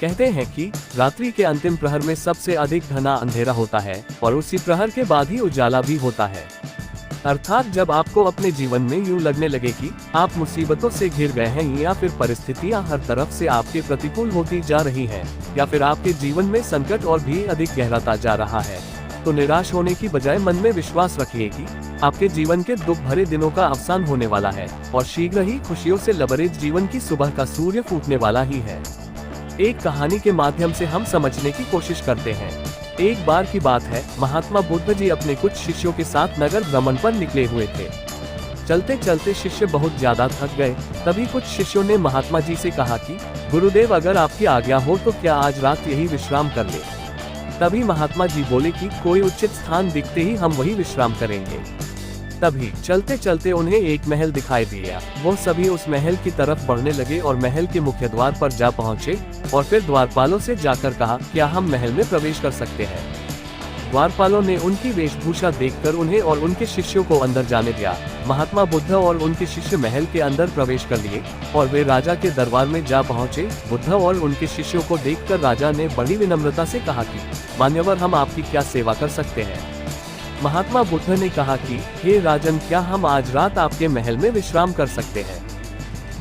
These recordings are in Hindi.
कहते हैं कि रात्रि के अंतिम प्रहर में सबसे अधिक घना अंधेरा होता है और उसी प्रहर के बाद ही उजाला भी होता है। अर्थात जब आपको अपने जीवन में यूं लगने लगे कि आप मुसीबतों से घिर गए हैं, या फिर परिस्थितियां हर तरफ से आपके प्रतिकूल होती जा रही हैं, या फिर आपके जीवन में संकट और भी अधिक गहराता जा रहा है, तो निराश होने की बजाय मन में विश्वास रखिए कि आपके जीवन के दुख भरे दिनों का अवसान होने वाला है और शीघ्र ही खुशियों से लबरेज जीवन की सुबह का सूर्य फूटने वाला ही है। एक कहानी के माध्यम से हम समझने की कोशिश करते हैं। एक बार की बात है, महात्मा बुद्ध जी अपने कुछ शिष्यों के साथ नगर भ्रमण पर निकले हुए थे। चलते चलते शिष्य बहुत ज्यादा थक गए। तभी कुछ शिष्यों ने महात्मा जी से कहा कि गुरुदेव, अगर आपकी आज्ञा हो तो क्या आज रात यही विश्राम कर ले। तभी महात्मा जी बोले कि कोई उचित स्थान दिखते ही हम वही विश्राम करेंगे। तभी चलते चलते उन्हें एक महल दिखाई दिया। वो सभी उस महल की तरफ बढ़ने लगे और महल के मुख्य द्वार पर जा पहुंचे और फिर द्वारपालों से जाकर कहा, क्या हम महल में प्रवेश कर सकते हैं। द्वारपालों ने उनकी वेशभूषा देखकर उन्हें और उनके शिष्यों को अंदर जाने दिया। महात्मा बुद्ध और उनके शिष्य महल के अंदर प्रवेश कर लिए और वे राजा के दरबार में जा पहुंचे। बुद्ध और उनके शिष्यों को देखकर राजा ने बड़ी विनम्रता से कहा कि मान्यवर, हम आपकी क्या सेवा कर सकते हैं। महात्मा बुद्ध ने कहा कि हे राजन, क्या हम आज रात आपके महल में विश्राम कर सकते हैं।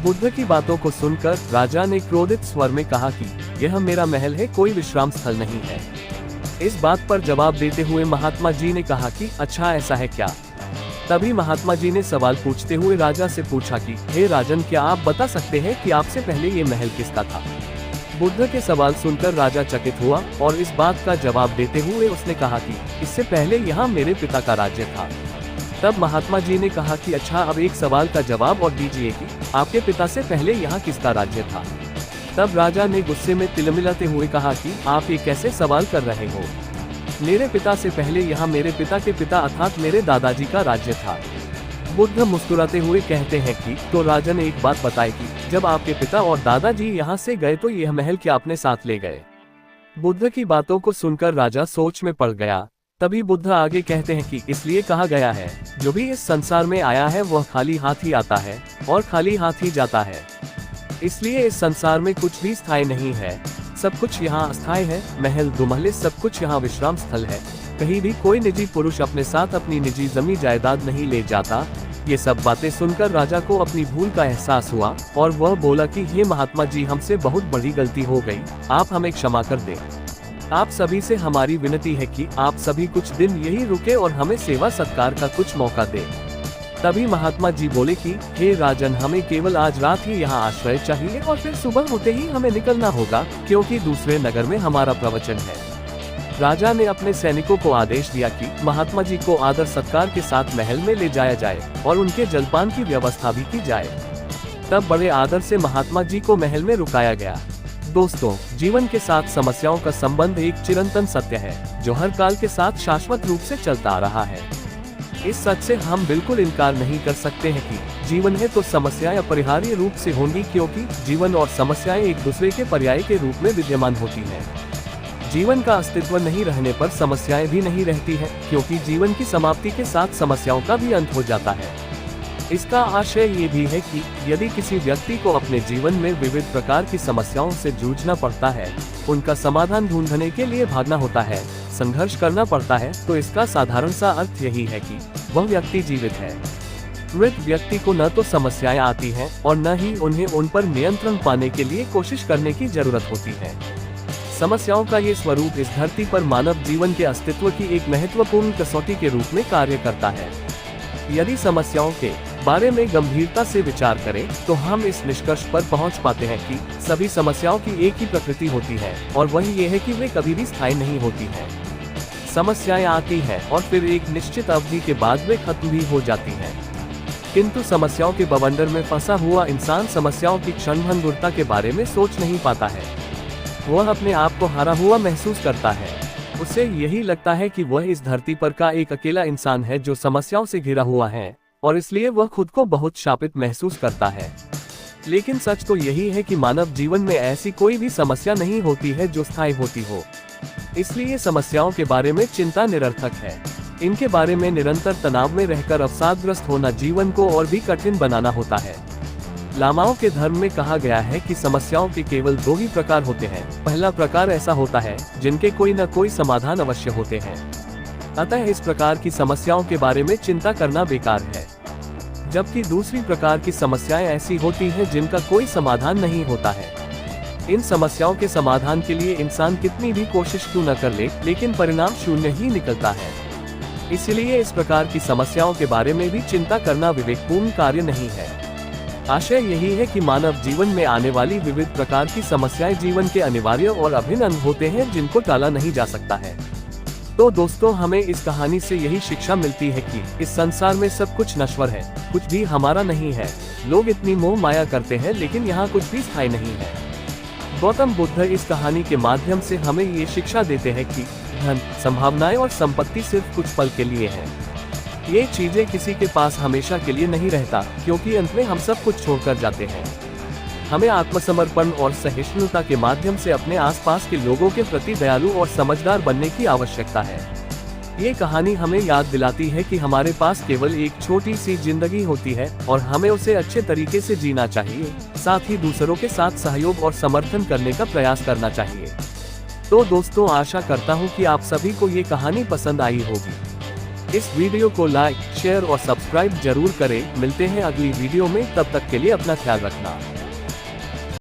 बुद्ध की बातों को सुनकर राजा ने क्रोधित स्वर में कहा कि यह मेरा महल है, कोई विश्राम स्थल नहीं है। इस बात पर जवाब देते हुए महात्मा जी ने कहा कि अच्छा, ऐसा है क्या। तभी महात्मा जी ने सवाल पूछते हुए राजा से पूछा कि हे राजन, क्या आप बता सकते हैं कि आपसे पहले ये महल किसका था। बुद्ध के सवाल सुनकर राजा चकित हुआ और इस बात का जवाब देते हुए उसने कहा कि इससे पहले यहाँ मेरे पिता का राज्य था। तब महात्मा जी ने कहा कि अच्छा, अब एक सवाल का जवाब और दीजिए कि आपके पिता से पहले यहाँ किसका राज्य था। तब राजा ने गुस्से में तिलमिलाते हुए कहा कि आप ये कैसे सवाल कर रहे हो। मेरे पिता से पहले यहाँ मेरे पिता के पिता अर्थात मेरे दादाजी का राज्य था। बुद्ध मुस्कुराते हुए कहते हैं कि तो राजन, एक बात बताए कि जब आपके पिता और दादाजी यहाँ से गए तो यह महल क्या अपने साथ ले गए। बुद्ध की बातों को सुनकर राजा सोच में पड़ गया। तभी बुद्ध आगे कहते हैं कि इसलिए कहा गया है, जो भी इस संसार में आया है वह खाली हाथ ही आता है और खाली हाथ ही जाता है। इसलिए इस संसार में कुछ भी स्थायी नहीं है, सब कुछ यहाँ अस्थायी है। महल, दुमहले, सब कुछ यहाँ विश्राम स्थल है। कहीं भी कोई निजी पुरुष अपने साथ अपनी निजी जमी जायदाद नहीं ले जाता। ये सब बातें सुनकर राजा को अपनी भूल का एहसास हुआ और वह बोला कि हे महात्मा जी, हमसे बहुत बड़ी गलती हो गई, आप हमें क्षमा कर दें। आप सभी से हमारी विनती है कि आप सभी कुछ दिन यही रुके और हमें सेवा सत्कार का कुछ मौका दें। तभी महात्मा जी बोले कि हे राजन, हमें केवल आज रात ही यहाँ आश्रय चाहिए और फिर सुबह होते ही हमें निकलना होगा, क्योंकि दूसरे नगर में हमारा प्रवचन है। राजा ने अपने सैनिकों को आदेश दिया कि महात्मा जी को आदर सत्कार के साथ महल में ले जाया जाए और उनके जलपान की व्यवस्था भी की जाए। तब बड़े आदर से महात्मा जी को महल में रुकाया गया। दोस्तों, जीवन के साथ समस्याओं का संबंध एक चिरंतन सत्य है जो हर काल के साथ शाश्वत रूप से चलता आ रहा है। इस सच से हम बिल्कुल इनकार नहीं कर सकते हैं कि जीवन है तो समस्याएं अपरिहार्य रूप से होंगी, क्योंकि जीवन और समस्याएं एक दूसरे के पर्याय के रूप में विद्यमान होती हैं। जीवन का अस्तित्व नहीं रहने पर समस्याएं भी नहीं रहती हैं, क्योंकि जीवन की समाप्ति के साथ समस्याओं का भी अंत हो जाता है। इसका आशय ये भी है कि यदि किसी व्यक्ति को अपने जीवन में विविध प्रकार की समस्याओं से जूझना पड़ता है, उनका समाधान ढूंढने के लिए भागना होता है, संघर्ष करना पड़ता है, तो इसका साधारण सा अर्थ यही है कि वह व्यक्ति जीवित है। मृत व्यक्ति को न तो समस्याएं आती हैं और न ही उन्हें उन पर नियंत्रण पाने के लिए कोशिश करने की जरूरत होती है। समस्याओं का ये स्वरूप इस धरती पर मानव जीवन के अस्तित्व की एक महत्वपूर्ण कसौटी के रूप में कार्य करता है। यदि समस्याओं के बारे में गंभीरता से विचार करें तो हम इस निष्कर्ष पर पहुंच पाते हैं कि सभी समस्याओं की एक ही प्रकृति होती है और वही ये है कि वे कभी भी स्थायी नहीं होती हैं। समस्याएं आती हैं और फिर एक निश्चित अवधि के बाद वे खत्म भी हो जाती हैं। किंतु समस्याओं के बवंडर में फंसा हुआ इंसान समस्याओं की क्षणभंगुरता के बारे में सोच नहीं पाता है। वह अपने आप को हारा हुआ महसूस करता है। उसे यही लगता है कि वह इस धरती पर का एक अकेला इंसान है जो समस्याओं से घिरा हुआ है और इसलिए वह खुद को बहुत शापित महसूस करता है। लेकिन सच तो यही है कि मानव जीवन में ऐसी कोई भी समस्या नहीं होती है जो स्थायी होती हो। इसलिए समस्याओं के बारे में चिंता निरर्थक है। इनके बारे में निरंतर तनाव में रहकर अवसादग्रस्त होना जीवन को और भी कठिन बनाना होता है। लामाओं के धर्म में कहा गया है कि समस्याओं के केवल दो ही प्रकार होते हैं। पहला प्रकार ऐसा होता है जिनके कोई न कोई समाधान अवश्य होते हैं, अतः इस प्रकार की समस्याओं के बारे में चिंता करना बेकार है। जबकि दूसरी प्रकार की समस्याएं ऐसी होती हैं जिनका कोई समाधान नहीं होता है। इन समस्याओं के समाधान के लिए इंसान कितनी भी कोशिश क्यों न कर ले, लेकिन परिणाम शून्य ही निकलता है। इसलिए इस प्रकार की समस्याओं के बारे में भी चिंता करना विवेकपूर्ण कार्य नहीं है। आशय यही है कि मानव जीवन में आने वाली विविध प्रकार की समस्याएं जीवन के अनिवार्य और अभिन्न अंग होते हैं जिनको टाला नहीं जा सकता है। तो दोस्तों, हमें इस कहानी से यही शिक्षा मिलती है कि इस संसार में सब कुछ नश्वर है, कुछ भी हमारा नहीं है। लोग इतनी मोह माया करते हैं, लेकिन यहाँ कुछ भी स्थायी नहीं है। गौतम बुद्ध इस कहानी के माध्यम से हमें ये शिक्षा देते हैं कि धन, संभावनाएं और संपत्ति सिर्फ कुछ पल के लिए है। ये चीजें किसी के पास हमेशा के लिए नहीं रहता, क्योंकि अंत में हम सब कुछ छोड़कर जाते हैं। हमें आत्मसमर्पण और सहिष्णुता के माध्यम से अपने आसपास के लोगों के प्रति दयालु और समझदार बनने की आवश्यकता है। ये कहानी हमें याद दिलाती है कि हमारे पास केवल एक छोटी सी जिंदगी होती है और हमें उसे अच्छे तरीके से जीना चाहिए, साथ ही दूसरों के साथ सहयोग और समर्थन करने का प्रयास करना चाहिए। तो दोस्तों, आशा करता हूँ कि आप सभी को ये कहानी पसंद आई होगी। इस वीडियो को लाइक, शेयर और सब्सक्राइब जरूर करें। मिलते हैं अगली वीडियो में, तब तक के लिए अपना ख्याल रखना।